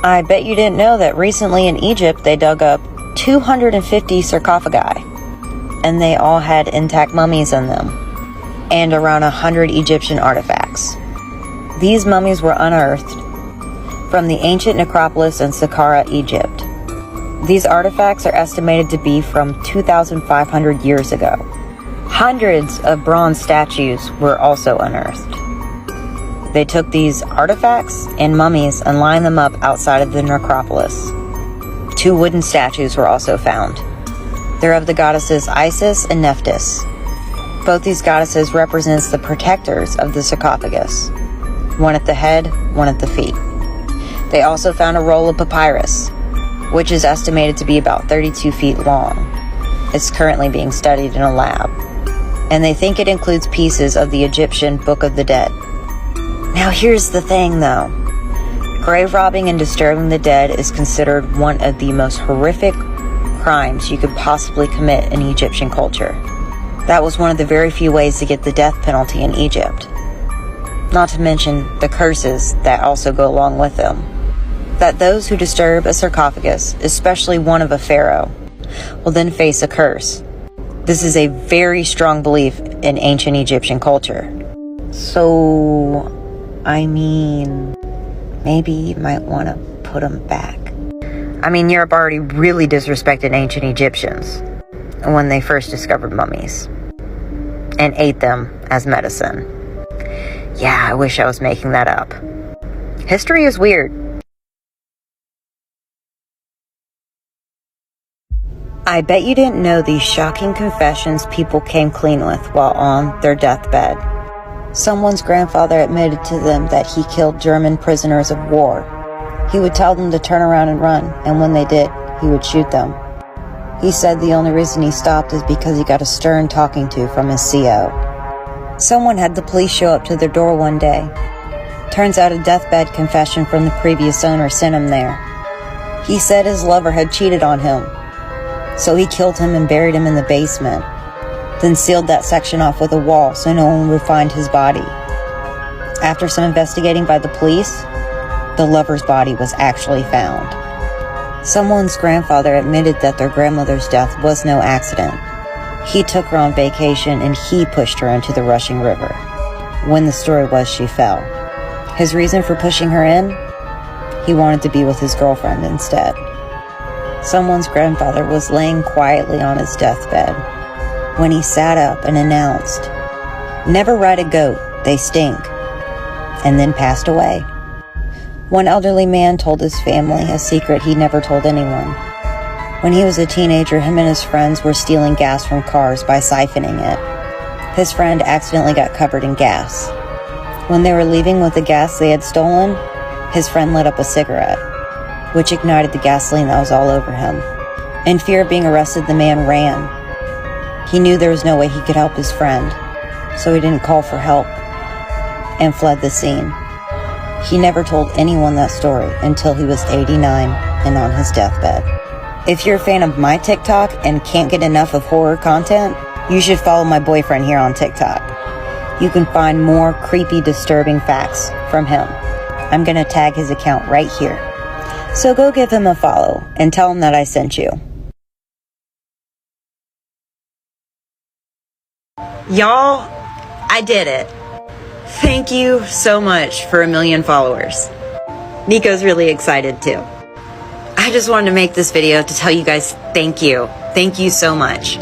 I bet you didn't know that recently in Egypt they dug up 250 sarcophagi, and they all had intact mummies in them, and around 100 Egyptian artifacts. These mummies were unearthed from the ancient necropolis in Saqqara, Egypt. These artifacts are estimated to be from 2,500 years ago. Hundreds of bronze statues were also unearthed. They took these artifacts and mummies and lined them up outside of the necropolis. 2 wooden statues were also found. They're of the goddesses Isis and Nephthys. Both these goddesses represents the protectors of the sarcophagus. One at the head, one at the feet. They also found a roll of papyrus, which is estimated to be about 32 feet long. It's currently being studied in a lab, and they think it includes pieces of the Egyptian Book of the Dead. Now here's the thing though. Grave robbing and disturbing the dead is considered one of the most horrific crimes you could possibly commit in Egyptian culture. That was one of the very few ways to get the death penalty in Egypt. Not to mention the curses that also go along with them. That those who disturb a sarcophagus, especially one of a pharaoh, will then face a curse. This is a very strong belief in ancient Egyptian culture. So, I mean, maybe you might want to put them back. I mean, Europe already really disrespected ancient Egyptians when they first discovered mummies and ate them as medicine. Yeah, I wish I was making that up. History is weird. I bet you didn't know these shocking confessions people came clean with while on their deathbed. Someone's grandfather admitted to them that he killed German prisoners of war. He would tell them to turn around and run, and when they did, he would shoot them. He said the only reason he stopped is because he got a stern talking to from his CO. Someone had the police show up to their door one day. Turns out a deathbed confession from the previous owner sent him there. He said his lover had cheated on him, so he killed him and buried him in the basement, then sealed that section off with a wall so no one would find his body. After some investigating by the police, the lover's body was actually found. Someone's grandfather admitted that their grandmother's death was no accident. He took her on vacation and he pushed her into the rushing river. When the story was she fell. His reason for pushing her in? He wanted to be with his girlfriend instead. Someone's grandfather was laying quietly on his deathbed when he sat up and announced, "Never ride a goat, they stink," and then passed away. One elderly man told his family a secret he never told anyone. When he was a teenager, him and his friends were stealing gas from cars by siphoning it. His friend accidentally got covered in gas. When they were leaving with the gas they had stolen, his friend lit up a cigarette, which ignited the gasoline that was all over him. In fear of being arrested, the man ran. He knew there was no way he could help his friend, so he didn't call for help and fled the scene. He never told anyone that story until he was 89 and on his deathbed. If you're a fan of my TikTok and can't get enough of horror content, you should follow my boyfriend here on TikTok. You can find more creepy, disturbing facts from him. I'm gonna tag his account right here. So go give him a follow and tell him that I sent you. Y'all, I did it. Thank you so much for 1 million followers. Nico's really excited too. I just wanted to make this video to tell you guys thank you. Thank you so much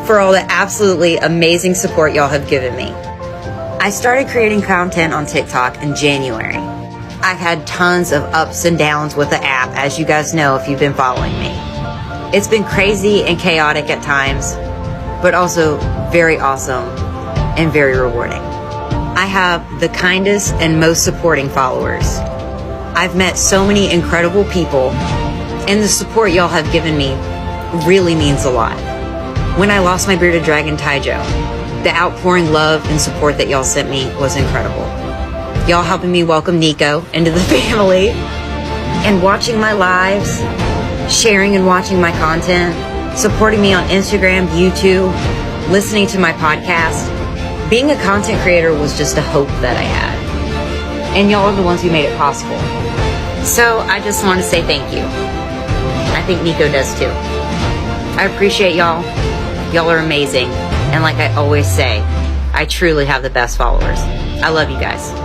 for all the absolutely amazing support y'all have given me. I started creating content on TikTok in January. I've had tons of ups and downs with the app, as you guys know if you've been following me. It's been crazy and chaotic at times, but also very awesome and very rewarding. I have the kindest and most supporting followers. I've met so many incredible people, and the support y'all have given me really means a lot. When I lost my bearded dragon Taijo, the outpouring love and support that y'all sent me was incredible. Y'all helping me welcome Nico into the family, and watching my lives, sharing and watching my content, supporting me on Instagram, YouTube, listening to my podcast. Being a content creator was just a hope that I had. And y'all are the ones who made it possible. So I just want to say thank you. I think Nico does too. I appreciate y'all. Y'all are amazing. And like I always say, I truly have the best followers. I love you guys.